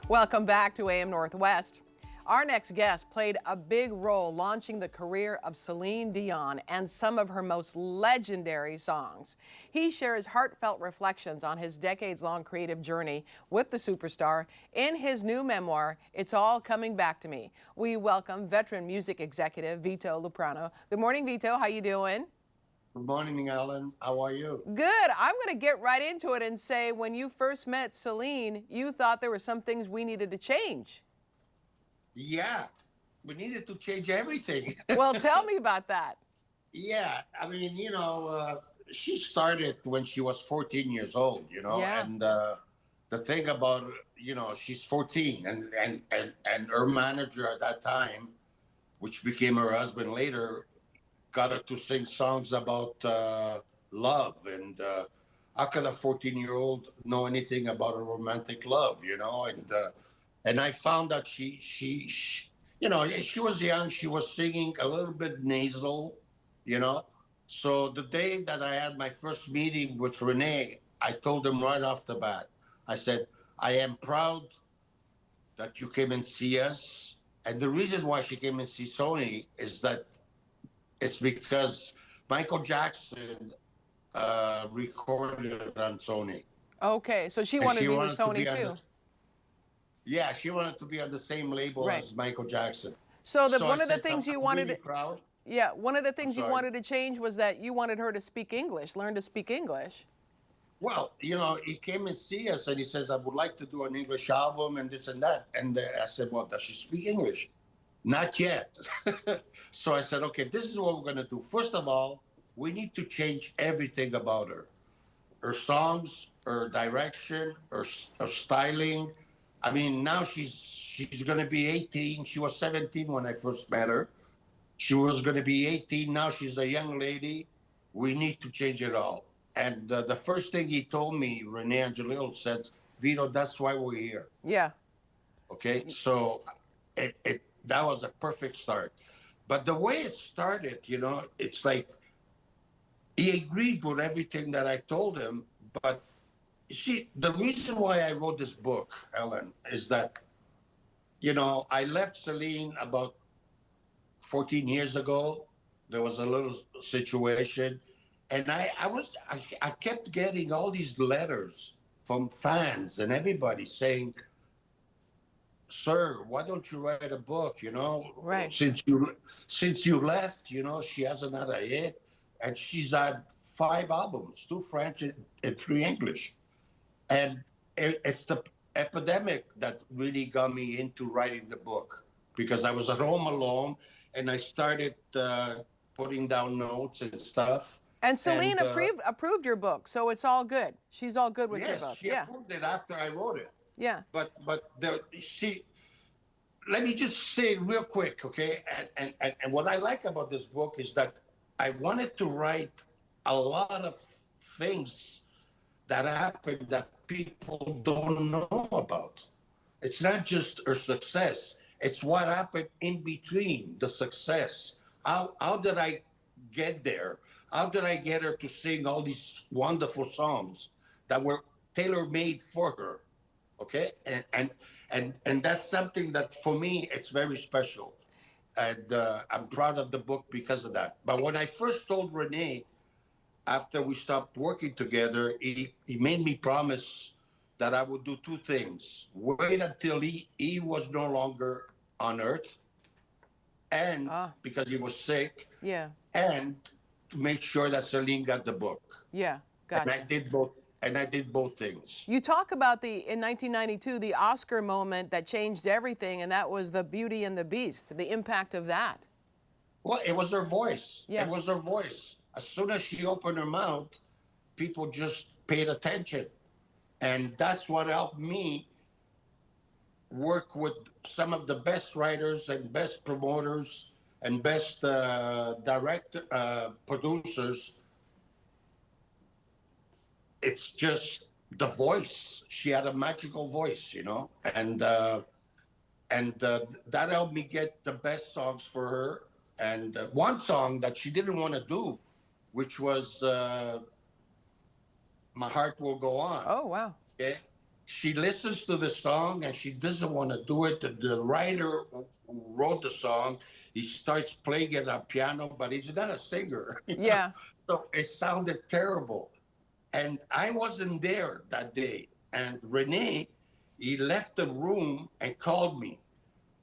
Welcome back to AM Northwest. Our next guest played a big role launching the career of Celine Dion and some of her most legendary songs. He shares heartfelt reflections on his decades-long creative journey with the superstar in his new memoir, It's All Coming Back to Me. We welcome veteran music executive Vito Luprano. Good morning, Vito. How you doing? Good morning, Alan. How are you? Good. I'm going to get right into it and say when you first met Celine, you thought there were some things we needed to change. Yeah, we needed to change everything. Well, tell me about that. Yeah, I mean, she started when she was 14 years old, Yeah. and the thing about, she's 14 and her manager at that time, which became her husband later, got her to sing songs about love. And how can a 14-year-old know anything about a romantic love, and I found that she was young. She was singing a little bit nasal, you know. So the day that I had my first meeting with Renee, I told him right off the bat, I said, I am proud that you came and see us. And the reason why she came and see Sony is that it's because Michael Jackson recorded on Sony. Okay, so she And wanted to she be with wanted to Sony be on too. yeah, she wanted to be on the same label Right. as Michael Jackson. So So I one of the said, things you I'm wanted really to, proud. yeah, one of the I'm things you sorry. wanted to change was that you wanted her to speak English, learn to speak English. Well, he came and see us and he says, I would like to do an English album and this and that. And I said, well, does she speak English? Not yet. So I said, okay, this is what we're going to do. First of all, we need to change everything about her. Her songs, her direction, her styling. I mean, now she's going to be 18. She was 17 when I first met her. She was going to be 18. Now she's a young lady. We need to change it all. And the first thing he told me, Rene Angelillo said, Vito, that's why we're here. Yeah. Okay. So that was a perfect start. But the way it started, it's like he agreed with everything that I told him. But you see, the reason why I wrote this book, Ellen, is that, I left Celine about 14 years ago. There was a little situation. And I kept getting all these letters from fans and everybody saying, sir, why don't you write a book? Right. Since you left, she hasn't had a hit, and she's had 5 albums, 2 French and 3 English, and it's the epidemic that really got me into writing the book because I was at home alone and I started putting down notes and stuff. And Celine And approved your book, so it's all good. She's all good with your yes, book. she Yeah. approved it after I wrote it. Yeah. But let me just say real quick, okay? And what I like about this book is that I wanted to write a lot of things that happened that people don't know about. It's not just her success; it's what happened in between the success. How did I get there? How did I get her to sing all these wonderful songs that were tailor-made for her? Okay, and that's something that for me it's very special, and I'm proud of the book because of that. But when I first told Renee after we stopped working together, he made me promise that I would do 2 things: wait until he was no longer on Earth, and Ah. because he was sick, Yeah. and to make sure that Celine got the book. Yeah. And I Gotcha. did both. And I did both things. You talk about in 1992 the Oscar moment that changed everything, and that was the Beauty and the Beast. The impact of that. Well, it was her voice. Yeah. It was her voice. As soon as she opened her mouth, people just paid attention. And that's what helped me work with some of the best writers and best promoters and best producers. It's just the voice. She had a magical voice, and that helped me get the best songs for her. And one song that she didn't want to do, which was "My Heart Will Go On." Oh, wow. Okay, she listens to the song and she doesn't want to do it. The writer who wrote the song, he starts playing it on piano, but he's not a singer. Yeah. So it sounded terrible. And I wasn't there that day. And Renee, he left the room and called me.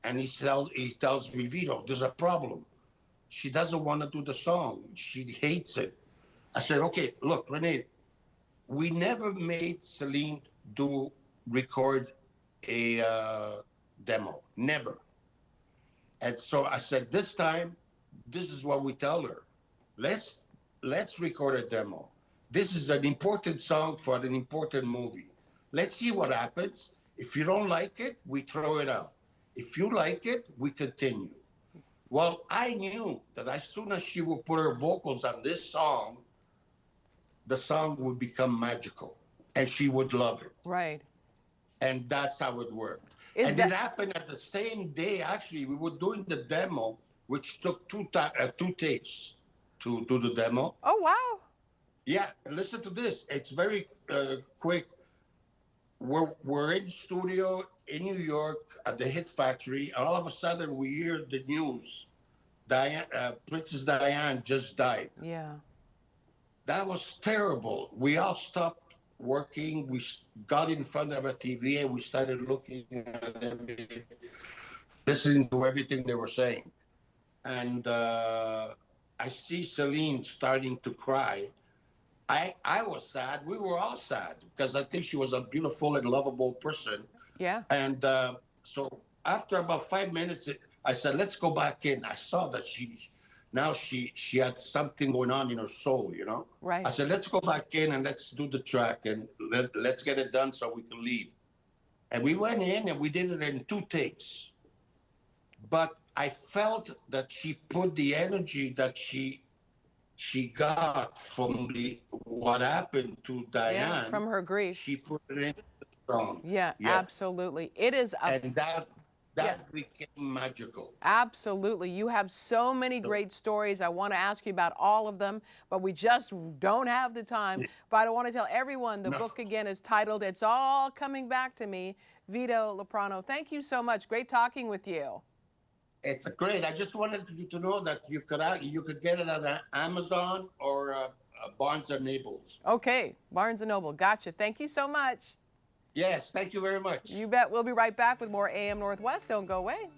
And he tells me, Vito, there's a problem. She doesn't want to do the song. She hates it. I said, okay, look, Renee, we never made Celine record a demo, never. And so I said, this time, this is what we tell her. Let's record a demo. This is an important song for an important movie. Let's see what happens. If you don't like it, we throw it out. If you like it, we continue. Well, I knew that as soon as she would put her vocals on this song, the song would become magical and she would love it. Right. And that's how it worked. It happened at the same day. Actually, we were doing the demo, which took two takes to do the demo. Oh, wow. Yeah, listen to this. It's very quick. We're in studio in New York at the Hit Factory, and all of a sudden we hear the news. Princess Diane just died. Yeah. That was terrible. We all stopped working. We got in front of a TV and we started looking at them, listening to everything they were saying. And I see Celine starting to cry. I was sad. We were all sad because I think she was a beautiful and lovable person. Yeah. And so after about 5 minutes, I said, let's go back in. I saw that she had something going on in her soul, you know? Right. I said, let's go back in and let's do the track and let's get it done so we can leave. And we went in and we did it in 2 takes. But I felt that she put the energy that she got from what happened to Diane. Yeah, from her grief. She put it in the song. Yeah, absolutely. It is and that became magical. Absolutely. You have so many great stories. I want to ask you about all of them, but we just don't have the time. But I want to tell everyone the book again is titled It's All Coming Back to Me. Vito Luprano, thank you so much. Great talking with you. It's great. I just wanted you to know that you could get it on Amazon or Barnes and Nobles. Okay, Barnes and Noble. Gotcha. Thank you so much. Yes, thank you very much. You bet. We'll be right back with more AM Northwest. Don't go away.